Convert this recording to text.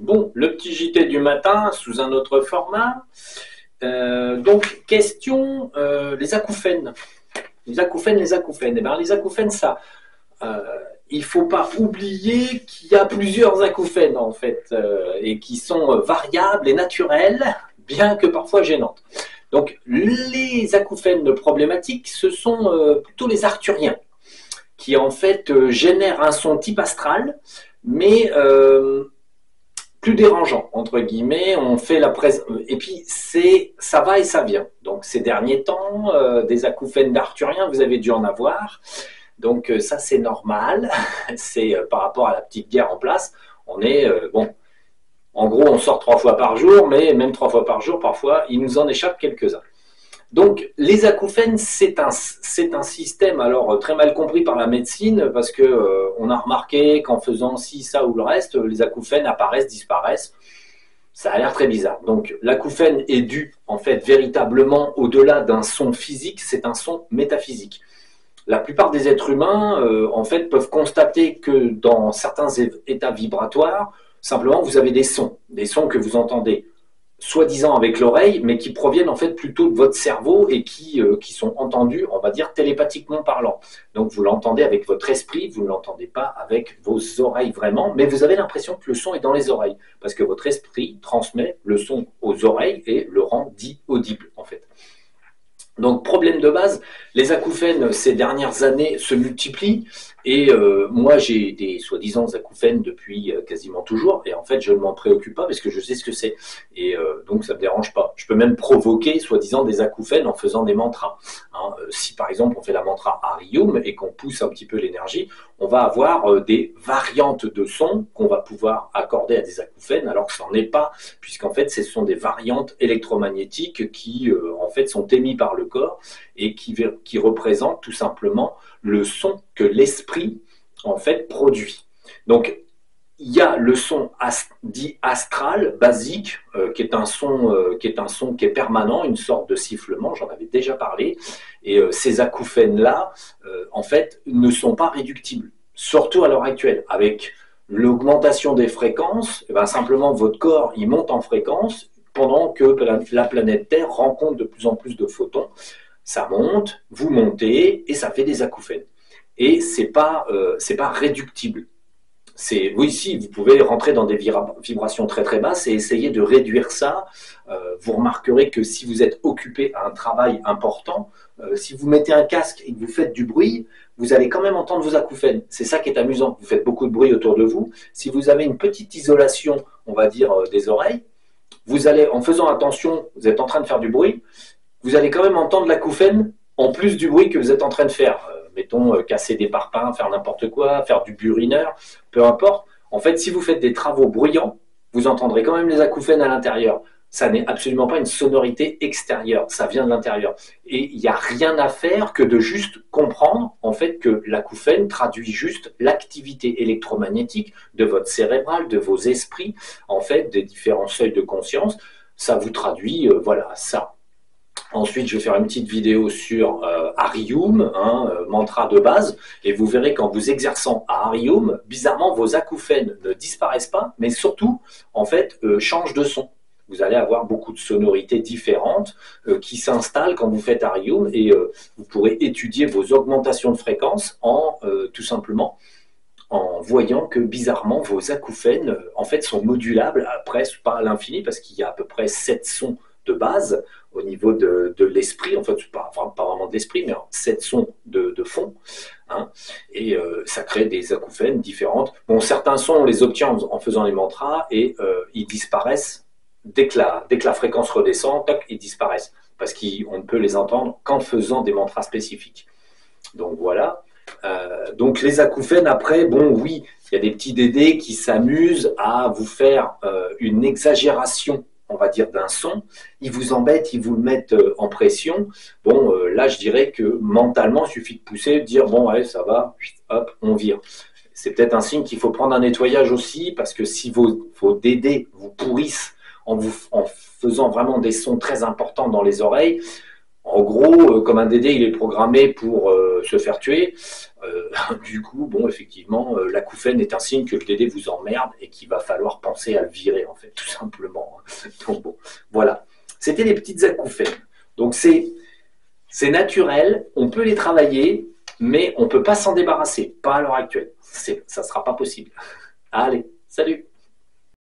Bon, le petit JT du matin sous un autre format. Donc, question, les acouphènes. Les acouphènes, les acouphènes. Eh bien, les acouphènes, ça, euh, il ne faut pas oublier qu'il y a plusieurs acouphènes, en fait, et qui sont variables et naturelles, bien que parfois gênantes. Donc, les acouphènes problématiques, ce sont plutôt les arthuriens, qui en fait génèrent un son type astral, mais plus dérangeant, entre guillemets, on fait la presse, et puis ça va et ça vient. Donc ces derniers temps, des acouphènes d'arthurien, vous avez dû en avoir, donc ça c'est normal, c'est par rapport à la petite guerre en place, on est, bon, en gros on sort 3 fois par jour, mais même 3 fois par jour, parfois, il nous en échappe quelques-uns. Donc, les acouphènes, c'est un système alors très mal compris par la médecine parce que on a remarqué qu'en faisant ci, ça ou le reste, les acouphènes apparaissent, disparaissent. Ça a l'air très bizarre. Donc, l'acouphène est dû en fait véritablement au-delà d'un son physique, c'est un son métaphysique. La plupart des êtres humains, en fait, peuvent constater que dans certains états vibratoires, simplement, vous avez des sons que vous entendez soi-disant avec l'oreille, mais qui proviennent en fait plutôt de votre cerveau et qui sont entendus, on va dire, télépathiquement parlant. Donc vous l'entendez avec votre esprit, vous ne l'entendez pas avec vos oreilles vraiment, mais vous avez l'impression que le son est dans les oreilles, parce que votre esprit transmet le son aux oreilles et le rend dit audible en fait. Donc problème de base, les acouphènes ces dernières années se multiplient et moi j'ai des soi-disant acouphènes depuis quasiment toujours et en fait je ne m'en préoccupe pas parce que je sais ce que c'est et donc ça ne me dérange pas. Je peux même provoquer soi-disant des acouphènes en faisant des mantras. Hein. Si par exemple on fait la mantra Harium et qu'on pousse un petit peu l'énergie, on va avoir des variantes de sons qu'on va pouvoir accorder à des acouphènes alors que ce n'en est pas puisqu'en fait ce sont des variantes électromagnétiques qui en fait sont émises par le corps et qui représente tout simplement le son que l'esprit en fait produit. Donc il y a le son dit astral, basique, qui est un son qui est permanent, une sorte de sifflement, j'en avais déjà parlé, et ces acouphènes-là, en fait, ne sont pas réductibles, surtout à l'heure actuelle, avec l'augmentation des fréquences, et bien simplement votre corps, il monte en fréquence, pendant que la planète Terre rencontre de plus en plus de photons, ça monte, vous montez, et ça fait des acouphènes. Et c'est pas réductible. Oui, si, vous pouvez rentrer dans des vibrations très très basses et essayer de réduire ça. Vous remarquerez que si vous êtes occupé à un travail important, si vous mettez un casque et que vous faites du bruit, vous allez quand même entendre vos acouphènes. C'est ça qui est amusant. Vous faites beaucoup de bruit autour de vous. Si vous avez une petite isolation, on va dire, des oreilles, vous allez, en faisant attention, vous êtes en train de faire du bruit, vous allez quand même entendre l'acouphène en plus du bruit que vous êtes en train de faire. Mettons, casser des parpaings, faire n'importe quoi, faire du burineur, peu importe. En fait, si vous faites des travaux bruyants, vous entendrez quand même les acouphènes à l'intérieur. Ça n'est absolument pas une sonorité extérieure, ça vient de l'intérieur. Et il n'y a rien à faire que de juste comprendre en fait que l'acouphène traduit juste l'activité électromagnétique de votre cérébral, de vos esprits, en fait, des différents seuils de conscience. Ça vous traduit, voilà, ça. Ensuite, je vais faire une petite vidéo sur Harium, mantra de base, et vous verrez qu'en vous exerçant à Harium, bizarrement, vos acouphènes ne disparaissent pas, mais surtout, en fait, changent de son. Vous allez avoir beaucoup de sonorités différentes qui s'installent quand vous faites Harium, et vous pourrez étudier vos augmentations de fréquence en tout simplement en voyant que bizarrement, vos acouphènes, en fait, sont modulables, presque pas à l'infini, parce qu'il y a à peu près 7 sons de base au niveau de l'esprit, en fait, pas vraiment de l'esprit, mais 7 sons de fond, hein, et ça crée des acouphènes différentes. Bon, certains sons, on les obtient en faisant les mantras, et ils disparaissent dès que la fréquence redescend, toc, ils disparaissent, parce qu'on ne peut les entendre qu'en faisant des mantras spécifiques. Donc voilà. Donc les acouphènes, après, bon, oui, il y a des petits dédés qui s'amusent à vous faire une exagération, on va dire, d'un son. Ils vous embêtent, ils vous le mettent en pression. Bon, là, je dirais que mentalement, il suffit de pousser, de dire, bon, allez, ça va, hop, on vire. C'est peut-être un signe qu'il faut prendre un nettoyage aussi, parce que si vos dédés vous pourrissent en faisant vraiment des sons très importants dans les oreilles, En gros, comme un Dédé, il est programmé pour se faire tuer, du coup, bon, effectivement, l'acouphène est un signe que le Dédé vous emmerde et qu'il va falloir penser à le virer, en fait, tout simplement. Donc bon, voilà. C'était les petites acouphènes. Donc c'est naturel, on peut les travailler, mais on ne peut pas s'en débarrasser, pas à l'heure actuelle. Ça ne sera pas possible. Allez, salut!